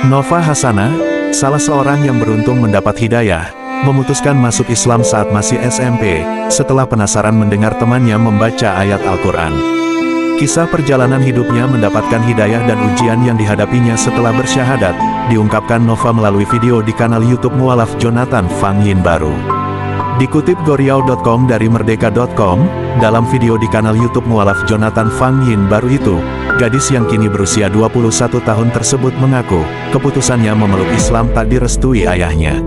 Nova Hasanah, salah seorang yang beruntung mendapat hidayah, memutuskan masuk Islam saat masih SMP, setelah penasaran mendengar temannya membaca ayat Al-Quran. Kisah perjalanan hidupnya mendapatkan hidayah dan ujian yang dihadapinya setelah bersyahadat, diungkapkan Nova melalui video di kanal YouTube Mualaf Jonathan Fang Yin Baru. Dikutip goriau.com dari merdeka.com, dalam video di kanal YouTube Mualaf Jonathan Fang Yin Baru itu, gadis yang kini berusia 21 tahun tersebut mengaku, keputusannya memeluk Islam tak direstui ayahnya.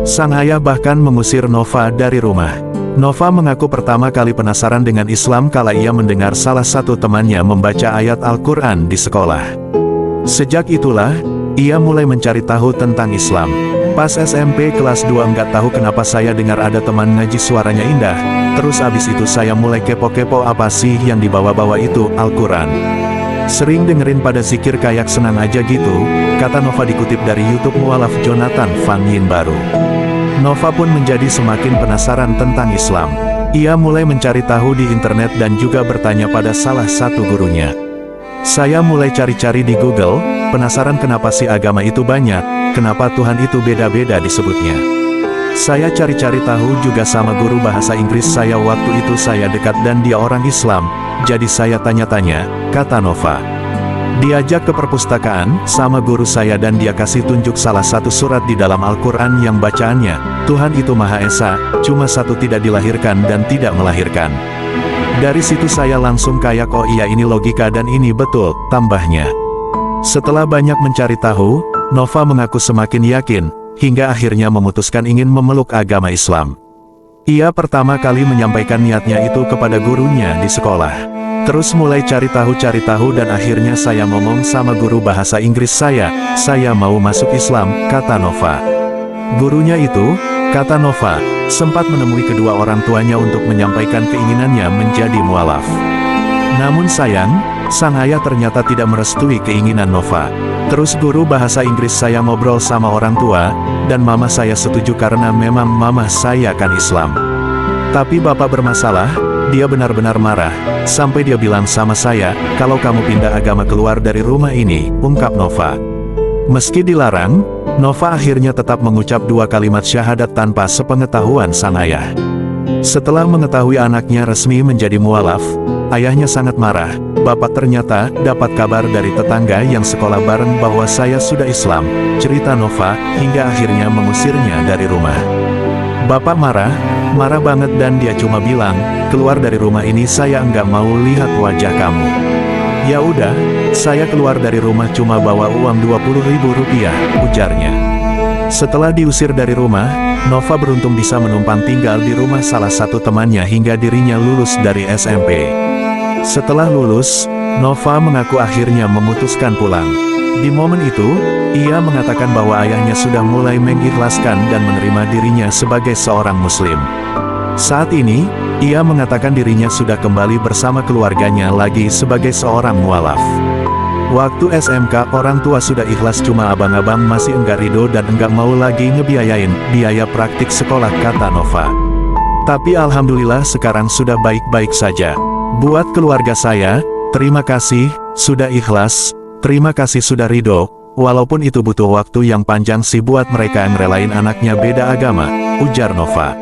Sang ayah bahkan mengusir Nova dari rumah. Nova mengaku pertama kali penasaran dengan Islam kala ia mendengar salah satu temannya membaca ayat Al-Quran di sekolah. Sejak itulah, ia mulai mencari tahu tentang Islam. Pas SMP kelas 2 nggak tahu kenapa saya dengar ada teman ngaji suaranya indah, terus abis itu saya mulai kepo-kepo apa sih yang dibawa-bawa itu, Al-Quran. Sering dengerin pada zikir kayak senang aja gitu, kata Nova dikutip dari YouTube Mualaf Jonathan Fang Yin Baru. Nova pun menjadi semakin penasaran tentang Islam. Ia mulai mencari tahu di internet dan juga bertanya pada salah satu gurunya. Saya mulai cari-cari di Google, penasaran kenapa sih agama itu banyak, kenapa Tuhan itu beda-beda disebutnya. Saya cari-cari tahu juga sama guru bahasa Inggris saya waktu itu saya dekat dan dia orang Islam, jadi saya tanya-tanya, kata Nova. Diajak ke perpustakaan, sama guru saya dan dia kasih tunjuk salah satu surat di dalam Al-Quran yang bacaannya, Tuhan itu Maha Esa, cuma satu tidak dilahirkan dan tidak melahirkan. Dari situ saya langsung kayak oh iya ini logika dan ini betul, tambahnya. Setelah banyak mencari tahu, Nova mengaku semakin yakin, hingga akhirnya memutuskan ingin memeluk agama Islam. Ia pertama kali menyampaikan niatnya itu kepada gurunya di sekolah. Terus mulai cari tahu dan akhirnya saya ngomong sama guru bahasa Inggris saya mau masuk Islam, kata Nova. Gurunya itu, kata Nova, sempat menemui kedua orang tuanya untuk menyampaikan keinginannya menjadi mualaf. Namun sayang, sang ayah ternyata tidak merestui keinginan Nova. Terus guru bahasa Inggris saya ngobrol sama orang tua, dan mama saya setuju karena memang mama saya kan Islam. Tapi bapak bermasalah, dia benar-benar marah, sampai dia bilang sama saya, kalau kamu pindah agama keluar dari rumah ini, ungkap Nova. Meski dilarang, Nova akhirnya tetap mengucap 2 kalimat syahadat tanpa sepengetahuan sang ayah. Setelah mengetahui anaknya resmi menjadi mualaf, ayahnya sangat marah. Bapak ternyata dapat kabar dari tetangga yang sekolah bareng bahwa saya sudah Islam, cerita Nova, hingga akhirnya mengusirnya dari rumah. Bapak marah banget dan dia cuma bilang, keluar dari rumah ini saya enggak mau lihat wajah kamu. Ya udah, saya keluar dari rumah cuma bawa uang 20.000 rupiah, ujarnya. Setelah diusir dari rumah, Nova beruntung bisa menumpang tinggal di rumah salah satu temannya hingga dirinya lulus dari SMP. Setelah lulus, Nova mengaku akhirnya memutuskan pulang. Di momen itu, ia mengatakan bahwa ayahnya sudah mulai mengikhlaskan dan menerima dirinya sebagai seorang muslim. Saat ini, ia mengatakan dirinya sudah kembali bersama keluarganya lagi sebagai seorang mualaf. Waktu SMK orang tua sudah ikhlas cuma abang-abang masih enggak ridho dan enggak mau lagi ngebiayain biaya praktik sekolah, kata Nova. Tapi alhamdulillah sekarang sudah baik-baik saja. Buat keluarga saya, terima kasih, sudah ikhlas. Terima kasih sudah ridho, walaupun itu butuh waktu yang panjang sih buat mereka ngerelain anaknya beda agama, ujar Nova.